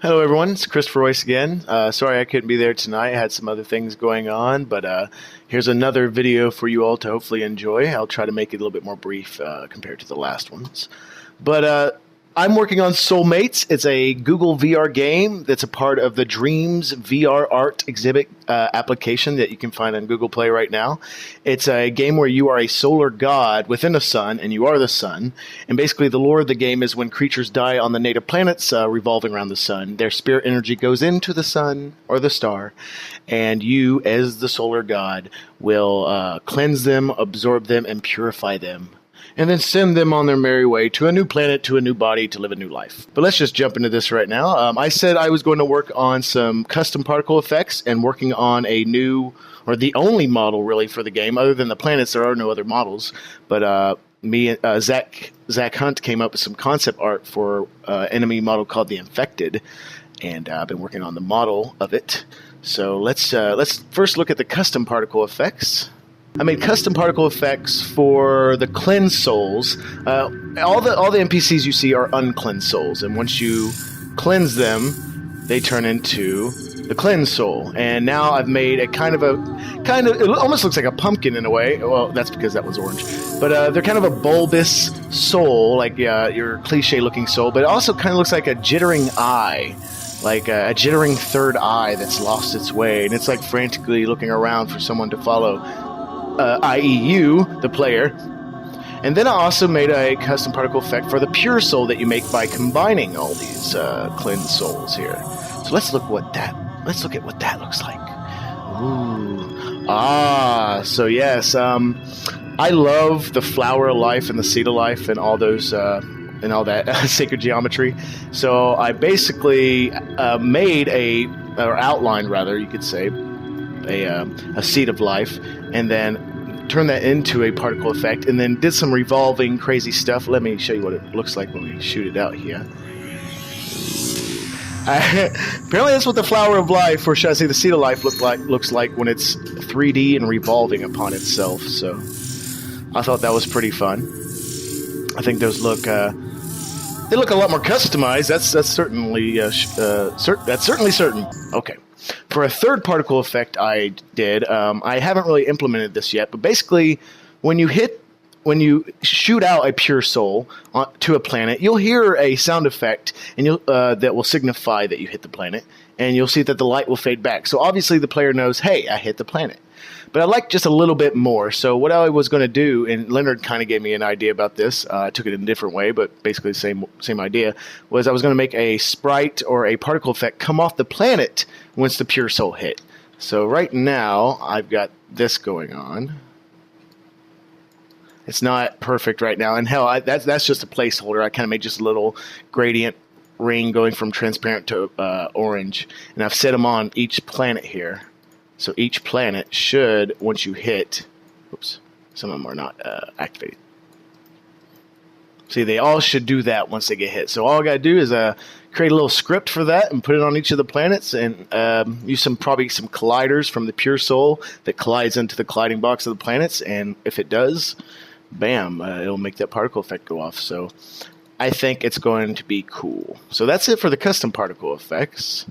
Hello, everyone. It's Christopher Royce again. Sorry I couldn't be there tonight. I had some other things going on, but here's another video for you all to hopefully enjoy. I'll try to make it a little bit more brief compared to the last ones. But I'm working on Soulmates. It's a Google VR game that's a part of the Dreams VR Art exhibit application that you can find on Google Play right now. It's a game where you are a solar god within the sun, and you are the sun. And basically the lore of the game is when creatures die on the native planets revolving around the sun, their spirit energy goes into the sun or the star, and you, as the solar god, will cleanse them, absorb them, and purify them, and then send them on their merry way to a new planet, to a new body, to live a new life. But let's just jump into this right now. I said I was going to work on some custom particle effects and working on a new, or the only model really for the game. Other than the planets, there are no other models. But Zach Hunt came up with some concept art for an enemy model called the Infected, and I've been working on the model of it. So let's first look at the custom particle effects. I made custom particle effects for the cleansed souls. All the NPCs you see are uncleansed souls, and once you cleanse them, they turn into the cleansed soul. And now I've made a kind of it almost looks like a pumpkin in a way. Well, that's because that was orange. But they're kind of a bulbous soul, like your cliche-looking soul, but it also kind of looks like a jittering eye. Like a jittering third eye that's lost its way, and it's like frantically looking around for someone to follow. I.e. you, the player. And then I also made a custom particle effect for the pure soul that you make by combining all these cleansed souls here. So let's look at what that looks like. Ooh. So yes, I love the flower of life and the seed of life and all those and all that sacred geometry. So I basically made or outlined rather, you could say, a seed of life, and then turn that into a particle effect, and then did some revolving crazy stuff. Let me show you what it looks like when we shoot it out here. Apparently that's what the flower of life, or should I say the seed of life, looks like when it's 3D and revolving upon itself. So I thought that was pretty fun. I think those look they look a lot more customized. That's certainly certain. Okay. For a third particle effect I did, I haven't really implemented this yet, but basically when you shoot out a pure soul to a planet, you'll hear a sound effect and that will signify that you hit the planet, and you'll see that the light will fade back. So obviously the player knows, hey, I hit the planet. But I like just a little bit more. So what I was going to do, and Leonard kind of gave me an idea about this. I took it in a different way, but basically the same idea, was I was going to make a sprite or a particle effect come off the planet once the pure soul hit. So right now, I've got this going on. It's not perfect right now. And hell, that's just a placeholder. I kind of made just a little gradient ring going from transparent to orange. And I've set them on each planet here. So each planet should, once you hit, oops, some of them are not activated. See, they all should do that once they get hit. So all I got to do is create a little script for that and put it on each of the planets, and use probably some colliders from the pure soul that collides into the colliding box of the planets. And if it does, bam, it'll make that particle effect go off. So I think it's going to be cool. So that's it for the custom particle effects.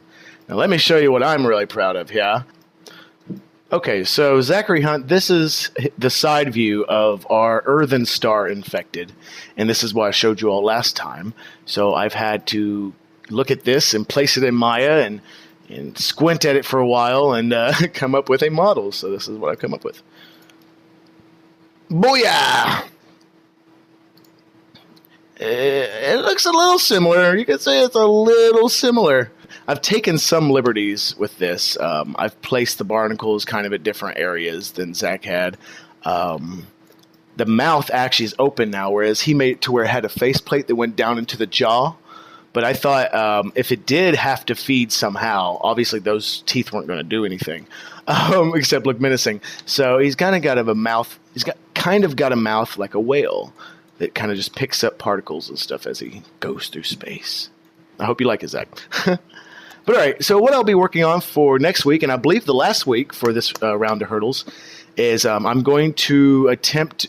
Now let me show you what I'm really proud of here. Okay, so Zachary Hunt, this is the side view of our earthen star infected, and this is what I showed you all last time. So I've had to look at this and place it in Maya and squint at it for a while and come up with a model. So this is what I've come up with. Booyah! It looks a little similar. You could say it's a little similar. I've taken some liberties with this. I've placed the barnacles kind of at different areas than Zach had. The mouth actually is open now, whereas he made it to where it had a faceplate that went down into the jaw. But I thought if it did have to feed somehow, obviously those teeth weren't going to do anything except look menacing. So he's kind of got a mouth. He's got a mouth like a whale that kind of just picks up particles and stuff as he goes through space. I hope you like it, Zach. But all right, so what I'll be working on for next week, and I believe the last week for this round of hurdles, is I'm going to finish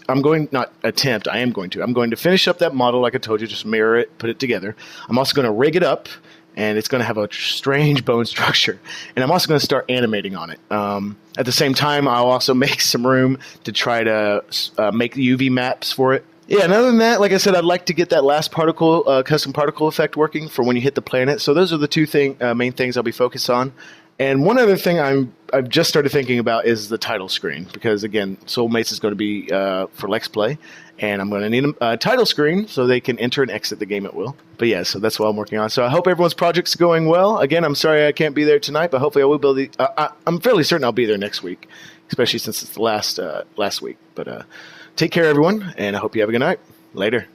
up that model like I told you, just mirror it, put it together. I'm also going to rig it up and it's going to have a strange bone structure. And I'm also going to start animating on it. At the same time, I'll also make some room to try to make UV maps for it. Yeah, and other than that, like I said, I'd like to get that last particle, custom particle effect working for when you hit the planet. So those are the two main things I'll be focused on. And one other thing I've just started thinking about is the title screen, because again, Soulmates is going to be for Let's Play, and I'm going to need a title screen so they can enter and exit the game at will. But yeah, so that's what I'm working on. So I hope everyone's project's going well. Again, I'm sorry I can't be there tonight, but hopefully I will be. I'm fairly certain I'll be there next week, especially since it's the last week. But take care, everyone, and I hope you have a good night. Later.